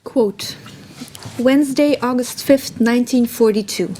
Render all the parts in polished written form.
Quote, Wednesday, August 5th, 1942.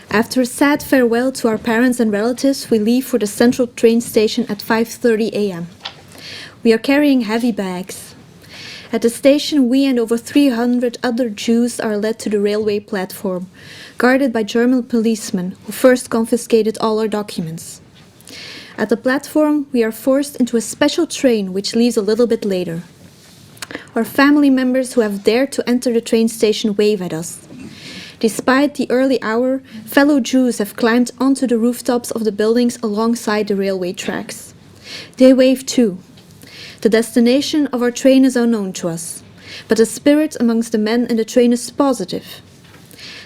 After a sad farewell to our parents and relatives, we leave for the central train station at 5:30 a.m. We are carrying heavy bags. At the station, we and over 300 other Jews are led to the railway platform, guarded by German policemen who first confiscated all our documents. At the platform, we are forced into a special train which leaves a little bit later. Our family members who have dared to enter the train station wave at us. Despite the early hour, fellow Jews have climbed onto the rooftops of the buildings alongside the railway tracks. They wave too. The destination of our train is unknown to us, but the spirit amongst the men in the train is positive.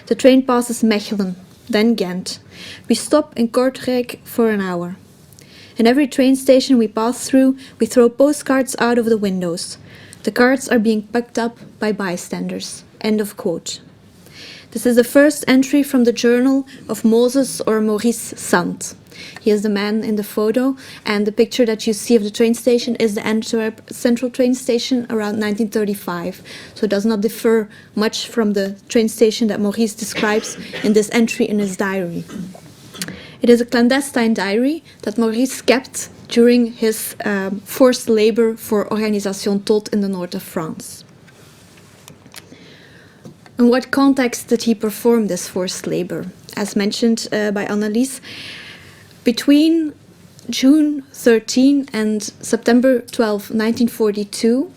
The train passes Mechelen, then Ghent. We stop in Kortrijk for an hour. In every train station we pass through, we throw postcards out of the windows. The cards are being picked up by bystanders. End of quote. This is the first entry from the journal of Moses or Maurice Sand. He is the man in the photo, and the picture that you see of the train station is the Antwerp Central train station around 1935. So it does not differ much from the train station that Maurice describes in this entry in his diary. It is a clandestine diary that Maurice kept during his forced labor for Organisation Todt in the north of France. In what context did he perform this forced labor? As mentioned by Annelies, between June 13 and September 12, 1942,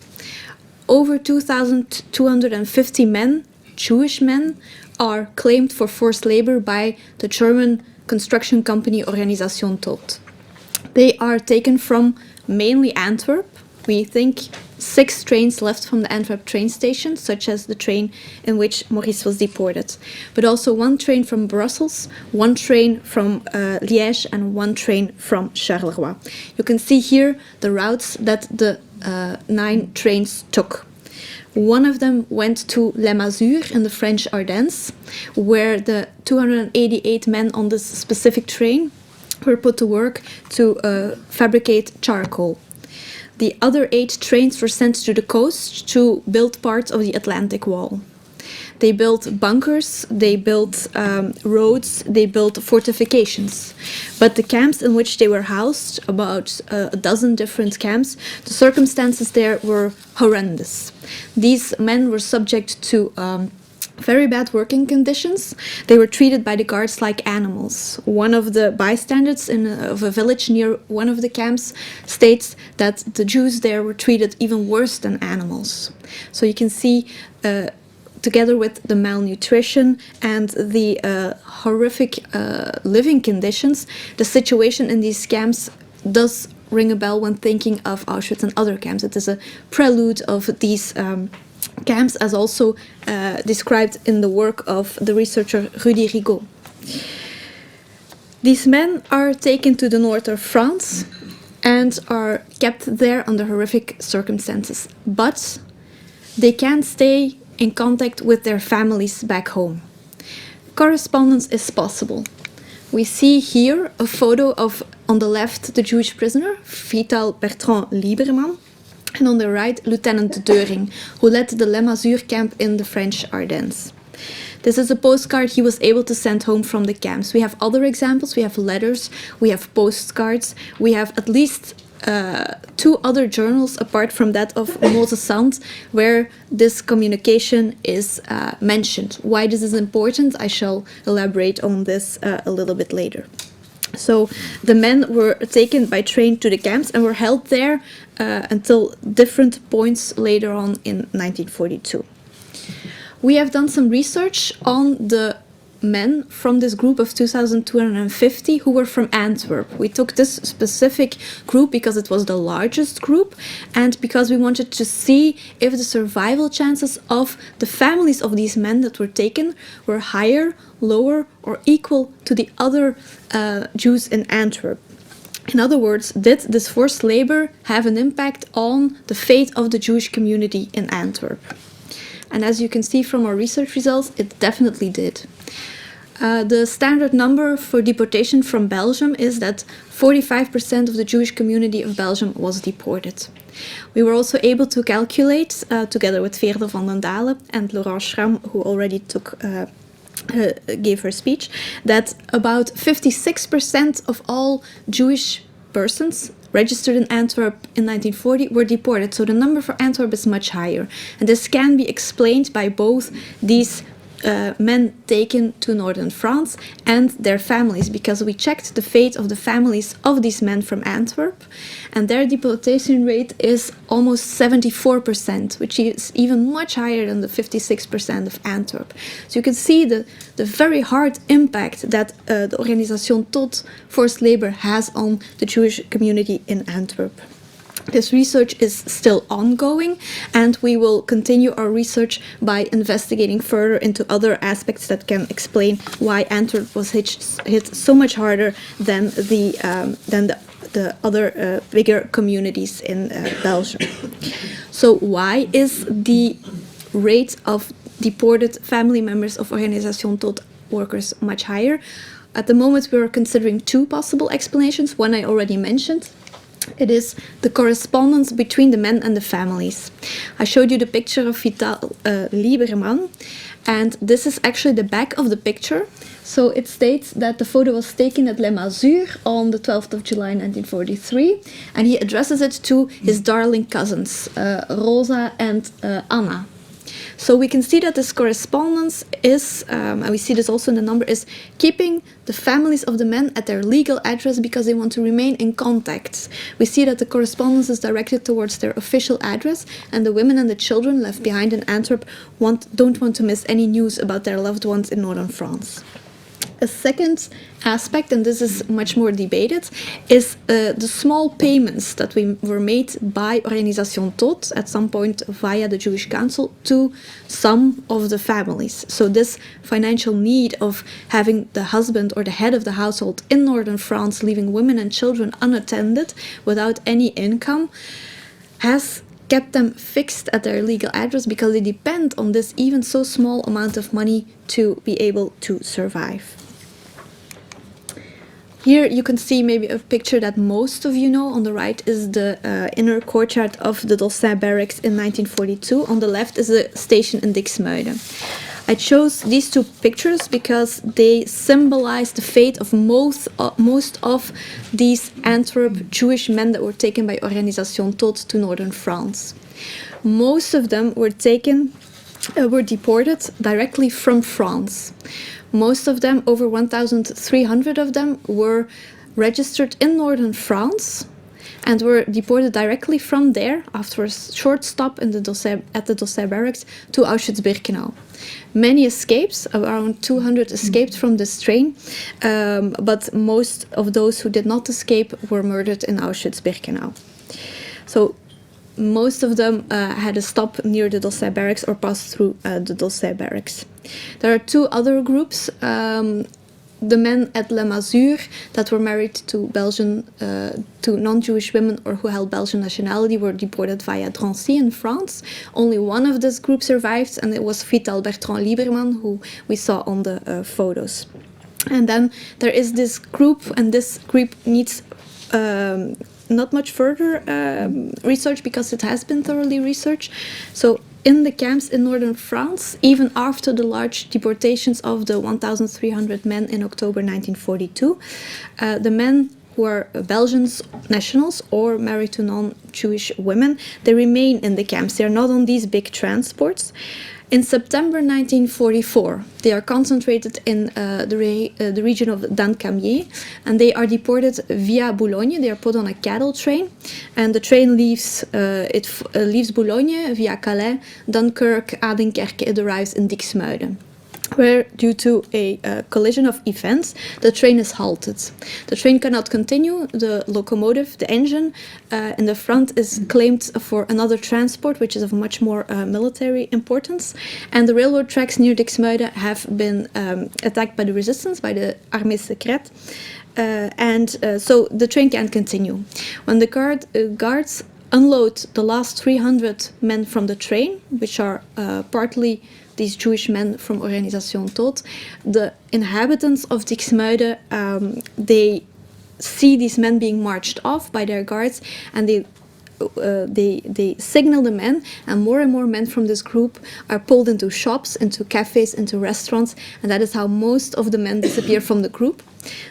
over 2,250 men, Jewish men, are claimed for forced labor by the German construction company Organisation Todt. They are taken from mainly Antwerp. We think 6 trains left from the Antwerp train station, such as the train in which Maurice was deported, but also 1 train from Brussels, 1 train from Liège, and 1 train from Charleroi. You can see here the routes that the 9 trains took. One of them went to Les Mazures in the French Ardennes, where the 288 men on this specific train were put to work to fabricate charcoal. The other 8 trains were sent to the coast to build parts of the Atlantic Wall. They built bunkers, they built roads, they built fortifications. But the camps in which they were housed, about a dozen different camps, the circumstances there were horrendous. These men were subject to very bad working conditions. They were treated by the guards like animals. One of the bystanders of a village near one of the camps states that the Jews there were treated even worse than animals. So you can see, together with the malnutrition and the horrific living conditions, the situation in these camps does ring a bell when thinking of Auschwitz and other camps. It is a prelude of these camps, as also described in the work of the researcher Rudy Rigaud. These men are taken to the north of France and are kept there under horrific circumstances, but they can't stay in contact with their families back home. Correspondence is possible. We see here a photo of, on the left, the Jewish prisoner, Vital Bertrand Lieberman, and on the right, Lieutenant Deuring, who led the Les Mazures camp in the French Ardennes. This is a postcard he was able to send home from the camps. We have other examples. We have letters, we have postcards, we have at least 2 other journals apart from that of Moses Sand, where this communication is mentioned. Why this is important, I shall elaborate on this a little bit later. So the men were taken by train to the camps and were held there until different points later on in 1942. We have done some research on the men from this group of 2,250 who were from Antwerp. We took this specific group because it was the largest group and because we wanted to see if the survival chances of the families of these men that were taken were higher, lower, or equal to the other Jews in Antwerp. In other words, did this forced labor have an impact on the fate of the Jewish community in Antwerp? And as you can see from our research results, it definitely did. The standard number for deportation from Belgium is that 45% of the Jewish community of Belgium was deported. We were also able to calculate, together with Veerle van den Dalen and Laurent Schramm, who already gave her speech, that about 56% of all Jewish persons registered in Antwerp in 1940 were deported. So the number for Antwerp is much higher. And this can be explained by both these men taken to northern France and their families, because we checked the fate of the families of these men from Antwerp, and their deportation rate is almost 74%, which is even much higher than the 56% of Antwerp. So you can see the very hard impact that the Organisation Todt forced labor has on the Jewish community in Antwerp. This research is still ongoing, and we will continue our research by investigating further into other aspects that can explain why Antwerp was hit so much harder than the other bigger communities in Belgium. So why is the rate of deported family members of Organisation Todt workers much higher? At the moment, we are considering two possible explanations. One I already mentioned. It is the correspondence between the men and the families. I showed you the picture of Vital Lieberman, and this is actually the back of the picture. So it states that the photo was taken at Les Mazures on the 12th of July 1943, and he addresses it to his darling cousins, Rosa and Anna. So we can see that this correspondence is, and we see this also in the number, is keeping the families of the men at their legal address because they want to remain in contact. We see that the correspondence is directed towards their official address, and the women and the children left behind in Antwerp don't want to miss any news about their loved ones in northern France. A second aspect, and this is much more debated, is the small payments that were made by Organisation Todt at some point via the Jewish Council to some of the families. So this financial need of having the husband or the head of the household in northern France leaving women and children unattended without any income has kept them fixed at their legal address because they depend on this even so small amount of money to be able to survive. Here you can see maybe a picture that most of you know. On the right is the inner courtyard of the Dossin barracks in 1942. On the left is the station in Dixmuiden. I chose these two pictures because they symbolize the fate of most of these Antwerp Jewish men that were taken by Organisation Todt to northern France. Most of them were deported directly from France. Most of them, over 1,300 of them, were registered in northern France and were deported directly from there after a short stop at the Dossin barracks to Auschwitz-Birkenau. Many escapes, around 200 escaped from this train, but most of those who did not escape were murdered in Auschwitz-Birkenau. So most of them had a stop near the Dossin barracks or passed through the Dossin barracks. There are two other groups. The men at Les Mazures that were married to to non-Jewish women or who held Belgian nationality were deported via Drancy in France. Only one of this group survived, and it was Vital Bertrand Lieberman, who we saw on the photos. And then there is this group, and this group needs not much further research because it has been thoroughly researched. So in the camps in northern France, even after the large deportations of the 1,300 men in October 1942, the men who are Belgian nationals or married to non-Jewish women, they remain in the camps. They are not on these big transports. In September 1944, they are concentrated in the region of Dancamier, and they are deported via Boulogne. They are put on a cattle train, and the train leaves Boulogne via Calais, Dunkirk, Adenkerke. It arrives in Dixmuiden, where, due to a collision of events, the train is halted. The train cannot continue. The locomotive, the engine in the front, is claimed for another transport, which is of much more military importance. And the railroad tracks near Dixmuiden have been attacked by the resistance, by the Armée Secrète. So the train can't continue. When the guards unload the last 300 men from the train, which are partly these Jewish men from Organisation Todt, the inhabitants of Dixmuide, they see these men being marched off by their guards, and they signal the men, and more men from this group are pulled into shops, into cafes, into restaurants, and that is how most of the men disappear from the group.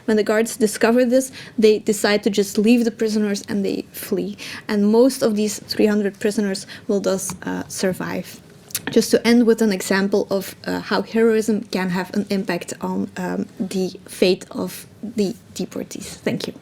When the guards discover this, they decide to just leave the prisoners and they flee. And most of these 300 prisoners will thus survive. Just to end with an example of how heroism can have an impact on the fate of the deportees. Thank you.